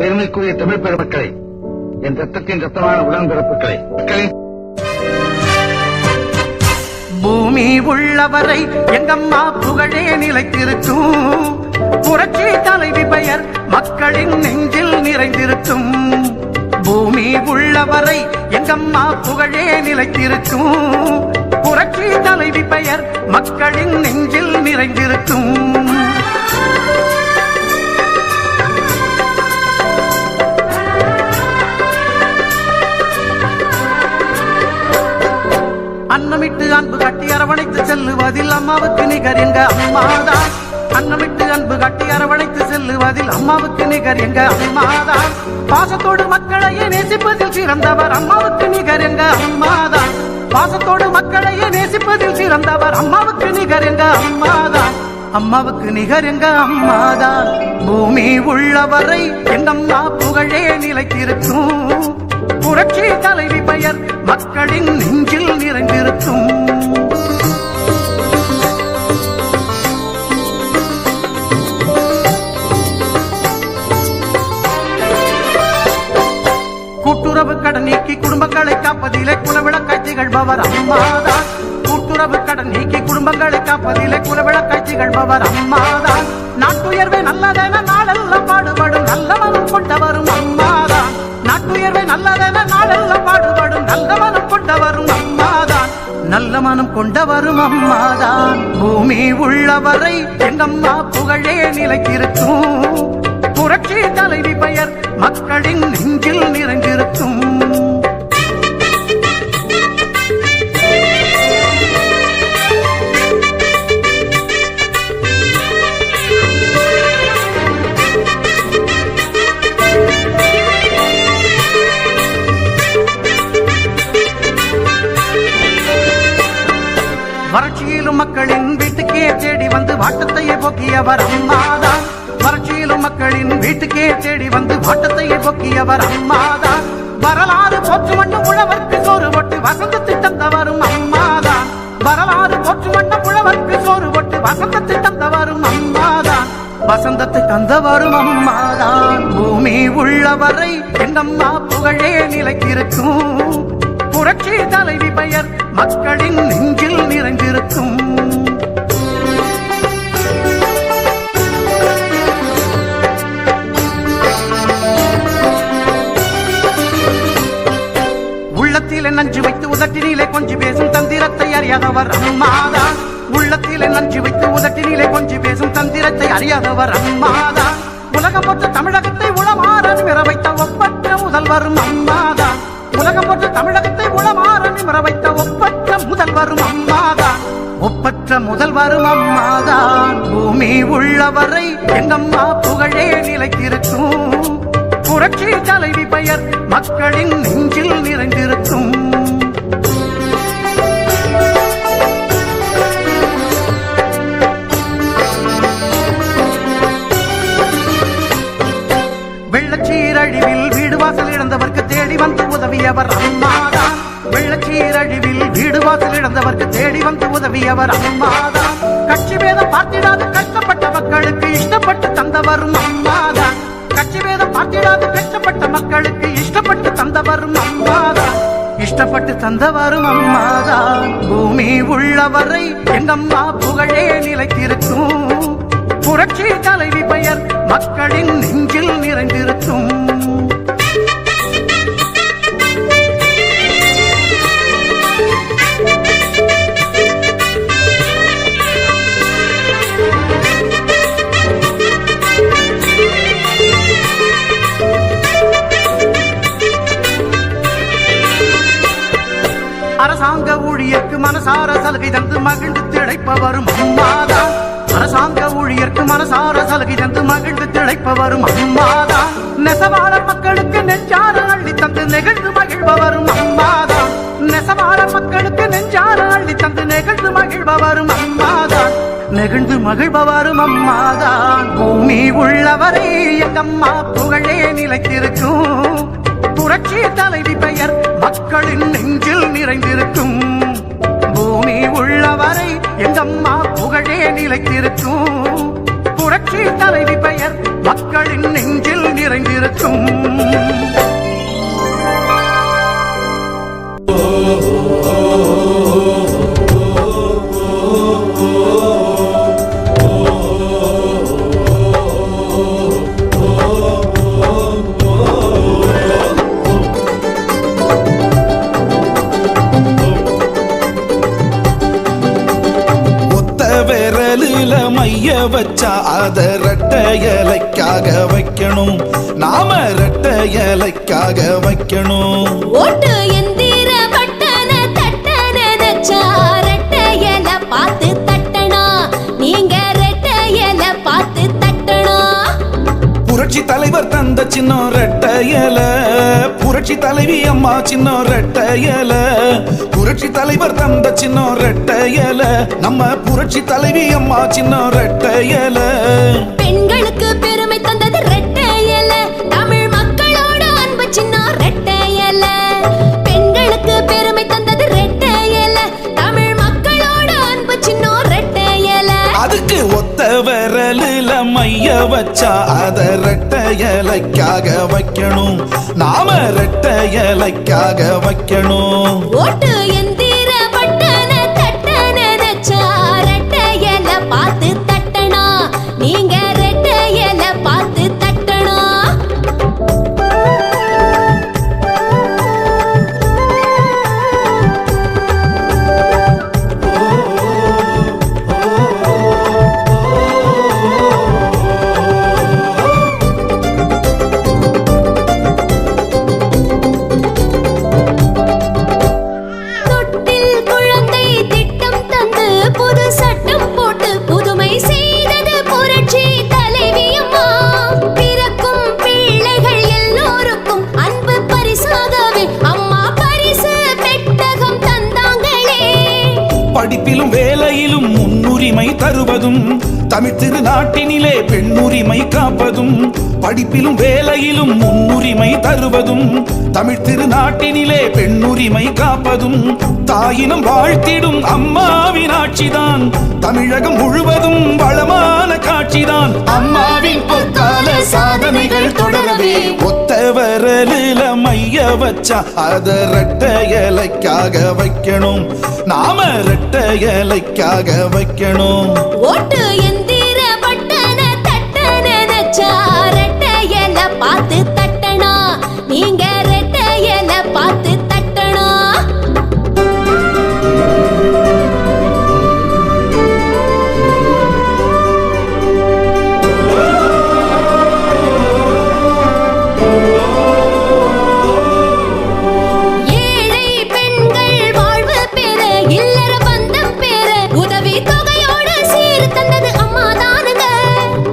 பெருமைக்குரிய தமிழ் பெருமக்களை, என் ரத்தத்தின் ரத்தமான உடன்பிறப்புகளை, பூமி உள்ளவரை எங்கம்மா புகழே நிலைத்திருக்கும். புரட்சி தலைவி பெயர் மக்களின் நெஞ்சில் நிறைந்திருக்கும். பூமி உள்ளவரை எங்கம்மா புகழே நிலைத்திருக்கும். புரட்சி தலைவி பெயர் மக்களின் நெஞ்சில் நிறைந்திருக்கும். அன்னமிட்டு அன்பு காட்டி அரவணைத்து செல்லுவதில் அம்மாவுக்கு நிகர் எங்க அம்மாதான். அன்னமிட்டு அன்பு காட்டி அரவணைத்து செல்லுவதில் அம்மாவுக்கு நிகர் எங்க அம்மாதான். பாசத்தோடு மக்களையே நேசிப்பதில் சிறந்தவர் அம்மாவுக்கு நிகர் எங்க அம்மாதான். பாசத்தோடு மக்களையே நேசிப்பதில் சிறந்தவர் அம்மாவுக்கு நிகர் எங்க அம்மாதான். அம்மாவுக்கு நிகர் எங்க அம்மாதான். பூமி உள்ளவரை எங்கம்மா புகழே நிலைத்திருக்கும். புரட்சி தலைவி பெயர் மக்களின் நெஞ்சில் நிறைந்திருக்கும். கூட்டுறவு கடன் நீக்கி குடும்பங்களை காப்பதிலே குலவிளக்காய் திகழ்பவர் அம்மாதான். கூட்டுறவு கடன் நீக்கி குடும்பங்களை காப்பதிலே குலவிளக்காய் திகழ்பவர் அம்மாதான். நாட்டுயர்வே நல்லதென நாளெல்லாம் பாடுபடும் நல்ல மனம் கொண்டவரும் அம்மாதான். நாட்டுயர்வே நல்லதென நாளெல்லாம் பாடுபடும் நல்ல மனம் கொண்டவரும் அம்மாதான். நல்ல மனம் கொண்டவரும் அம்மாதான். பூமி உள்ளவரை எங்கம்மா புகழே நிலைத்திருக்கும். புரட்சி தலைவி பெயர் மக்களின் நெஞ்சில் நிறைந்திருக்கும். வறட்சியிலும் மக்களின் வீட்டுக்கே தேடி வந்து வாட்டத்தையே போக்கியவர் அம்மாதான். வறட்சியிலும் மக்களின் வீட்டுக்கே தேடி வந்து வாட்டத்தையே போக்கியவர் அம்மாதான். வரலாறு போற்று மண்ணு உழவர்க்கு சோறு போட்டு வசந்தத்தை தந்தவரும் அம்மாதான். வரலாறு போற்று மண்ணு உழவர்க்கு சோறு போட்டு வசந்தத்தை தந்தவரும் அம்மாதான். வசந்தத்தை தந்தவரும் அம்மாதான். பூமி உள்ளவரை எங்கம்மா புகழே நிலைத்திருக்கும். புரட்சி தலைவி பெயர் மக்களின் நெஞ்சில் நிறைந்திருக்கும். உள்ளத்திலே நஞ்சு வைத்து உதட்டினிலே கொஞ்சி பேசும் தந்திரத்தை அறியாதவர் அம்மாதான். உள்ளத்திலே நஞ்சு வைத்து உதட்டினிலே கொஞ்சி பேசும் தந்திரத்தை அறியாதவர் அம்மாதான். உலகம் போற்ற தமிழகத்தை உளமாற நிமிர வைத்த ஒப்பற்ற முதல்வரும் அம்மாதான். உலகம் போற்ற தமிழகத்தை உளமாற நிமிர வைத்த ஒப்பற்ற முதல்வரும் அம்மாதான். ஒப்பற்ற முதல்வரும் அம்மாதான். பூமி உள்ளவரை எங்கம்மா புகழே நிலைத்திருக்கும். புரட்சி தலைவி பெயர் மக்களின் நெஞ்சில் நிறைந்திருக்கும். வெள்ளச்சீரழிவில் வீடு வாசல் இழந்தவர்க்கு தேடி வந்து உதவியவர் அம்மாதான். வெள்ளச்சீரழிவில் வீடு வாசல் இழந்தவர்க்கு தேடி வந்து உதவியவர் அம்மாதான். கட்சி வேதம் பார்த்திடாது கஷ்டப்பட்ட மக்களுக்கு இஷ்டப்பட்டு தந்தவரும் அம்மாதான். கட்சி வேதம் பார்த்திடாது கஷ்டப்பட்ட மக்களுக்கு இஷ்டப்பட்டு தந்தவரும் அம்மாதான். இஷ்டப்பட்டு தந்தவரும் அம்மாதான். பூமி உள்ளவரை எங்கம்மா புகழே நிலைத்திருக்கும். புரட்சி தலைவி பெயர் மக்களின் நெஞ்சில் நிறைந்திருக்கும். அரசாங்க ஊழியர்க்கு மனசார சலுகை தந்து மகிழ்ந்து திளைப்பவரும் அம்மாதான். அரசாங்க ஊழியர்க்கு மனசார சலுகை தந்து மகிழ்ந்து திளைப்பவரும் அம்மாதான். நெசவாளர் மக்களுக்கு நெஞ்சார அள்ளி தந்து நெகிழ்ந்து மகிழ்பவரும் அம்மாதான். நெசவாளர் மக்களுக்கு நெஞ்சார அள்ளி தந்து நெகிழ்ந்து மகிழ்பவரும் அம்மாதான். நெகிழ்ந்து மகிழ்பவரும் அம்மாதான். பூமி உள்ளவரை எங்கம்மா புகழே நிலைத்திருக்கும். புரட்சி தலைவி பெயர் மக்களின் நெஞ்சில் நிறைந்திருக்கும். பூமி உள்ளவரை எங்கம்மா புகழே நிலைத்திருக்கும். புரட்சி தலைவி பெயர் மக்களின் நெஞ்சில் நிறைந்திருக்கும். இருக்கும். மைய வச்சா அத ரெட்ட இலைக்காக வைக்கணும், நாம ரெட்ட இலைக்காக வைக்கணும். ஓட்டு எந்திர பட்டன தட்டன நச்சா ரெட்ட இலை பார்த்து தட்டனா, நீங்க ரெட்ட இலை பார்த்து தட்டனா. புரட்சி தலைவர் தந்த சின்னம் ரெட்ட இலை, புரட்சி தலைவி அம்மா சின்னம் ரெட்ட இலை. புரட்சி தலைவர் தந்த சின்னம் ரெட்ட இலை, நம்ம புரட்சி தலைவி அம்மா சின்னம் ரெட்ட இலை. பெண்களுக்கு பெருமை தந்தது ரெட்ட இலை, தமிழ் மக்களோட அன்பு சின்னம் ரெட்ட இலை. பெண்களுக்கு பெருமை தந்தது ரெட்ட இலை, தமிழ் மக்களோட அன்பு சின்னம் ரெட்ட இலை. அதுக்கு ஒத்த விரலில மைய வச்சா அத ரெட்ட இலைக்காக வைக்கணும், நாம ரெட்ட இலைக்காக வைக்கணும். ஓட்டு எந்திர பட்டன தட்டன நச்சா ரெட்ட இலை பார்த்து தட்டனா, நீங்க ரெட்ட இலை பார்த்து தட்டனா. தொட்டில் குழந்தை திட்டம் தந்து புது சட்டம் போட்டு புதுமை செய்தது புரட்சி தலைவி அம்மா. பிறக்கும் பிள்ளைகள் எல்லோருக்கும் அன்பு பரிசாகவே அம்மா பரிசு பெட்டகம் தந்தாங்களே. படிப்பிலும் வேலையிலும் முன்னுரிமை தருவதும், தமிழ் திருநாட்டினிலே பெண்ணுரிமை காப்பதும். படிப்பிலும் வேலையிலும் முன்னுரிமை தருவதும், தமிழ் திருநாட்டினிலே பெண்ணுரிமை காப்பதும். தாயினம் வாழ்த்திடும் அம்மாவின் ஆட்சிதான், தமிழகம் முழுவதும் வளமான காட்சிதான். அம்மாவின் பொற்கால சாதனைகள் தொடரவே ஒத்த விரலில மைய வச்சா அத ரெட்ட இலைக்காக வைக்கணும், நாம ரெட்ட இலைக்காக வைக்கணும். ஓட்டு எந்திர பட்டன தட்டன நச்சா ரெட்ட இலை பார்த்து தட்டனா, நீங்க ரெட்ட இலை பார்த்து தட்டனா. ஏழை பெண்கள் வாழ்வு பெற இல்லற பந்தம் பெற உதவி தொகையோடு சீர் தந்தது அம்மா தானுங்க.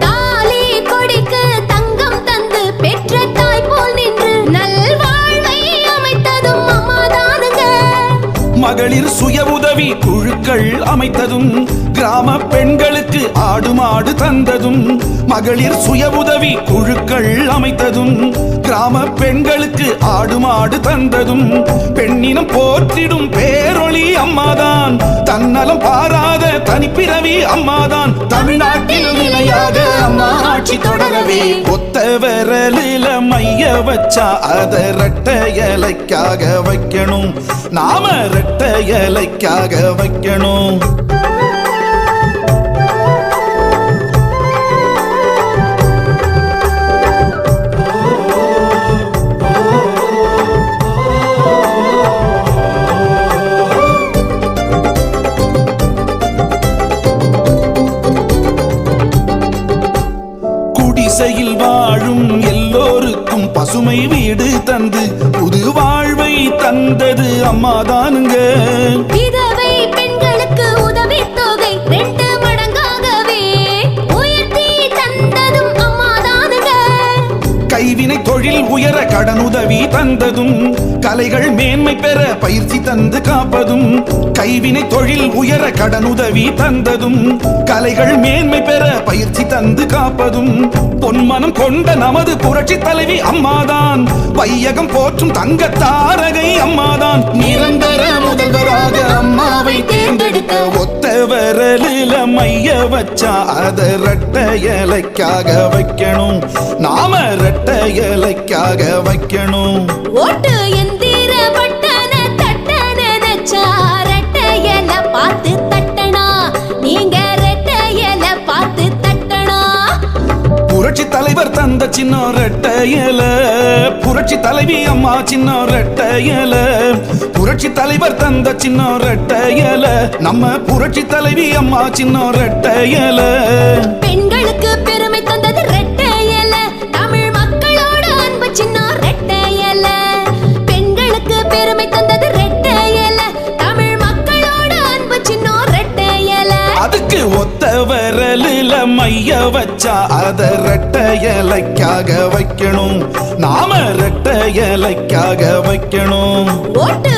தாலி கொடிக்கு தங்கம் தந்து பெற்ற தாய் போல் நின்று நல்வாழ்வை அமைத்ததும் அம்மா தானுங்க. மகளிர் சுய உதவி குழுக்கள் அமைத்ததும், கிராம பெண்களுக்கு ஆடு மாடு தந்ததும். மகளிர் சுய உதவி குழுக்கள் அமைத்ததும், கிராம பெண்களுக்கு ஆடு மாடு தந்ததும். பெண்ணினம் போற்றிடும் பேரொளி அம்மாதான், தன்னலம் பாராத தனிப்பிறவி அம்மாதான். தமிழ்நாட்டில் நிலையாக அம்மா ஆட்சி தொடரவே ஒத்த விரலில மைய வச்சா அத ரெட்ட இலைக்காக வைக்கணும், நாம ரெட்ட இலைக்காக வைக்கணும். குடிசையில் வாழும் எல்லோருக்கும் பசுமை வீடு தந்து புது வாழ்வை தந்தது அம்மாதானுங்க. விதவை பெண்களுக்கு உதவி தொகை 2 மடங்காகவே உயர்த்தி தந்ததும் அம்மா தானுங்க. கைவினை தொழில் உயர கடனுதவி தந்ததும், கலைகள் மேன்மை பெற பயிற்சி தந்து காப்பதும். கைவினை தொழில் உயர கடனுதவி தந்ததும், கலைகள் மேன்மை பெற பயிற்சி தந்து காப்பதும். பொன்மனம் கொண்ட நமது புரட்சி தலைவி அம்மாதான், வையகம் போற்றும் தங்க தாரகை அம்மாதான். நிரந்தர முதல்வராக அம்மாவை தேர்ந்தெடுக்க ஒத்த விரலில மைய வச்சா அத ரெட்டை இலைக்காக வைக்கணும், நாம ரெட்டை இலைக்காக வைக்கணும். ஓட்டு எந்திர பட்டன தட்ட நினைச்சா ரெட்டையல பார்த்து தட்டனா, நீங்க ரெட்டையல பார்த்து தட்டனா. புரட்சி தலைவர் தந்த சின்ன ரெட்டை இலை, புரட்சி தலைவி அம்மா சின்ன ரெட்டை இலை, புரட்சி தலைவர் தந்த சின்ன ரெட்டை இலை, நம்ம புரட்சி தலைவி அம்மா சின்ன ரெட்டை இலை. பெண்களுக்கு பெருமை தந்தது ரெட்டையல, தமிழ் மக்களோட அன்பு சின்ன ரெட்டையல. பெண்களுக்கு பெருமை தந்தது ரெட்டையல, தமிழ் மக்களோட அன்பு சின்ன ரெட்டையல. அதுக்கு ஒத்த விரலில மைய வச்சா அத ரெட்டை இலைக்காக வைக்கணும், நாம ரெட்டை இலைக்காக வைக்கணும். ஓட்டு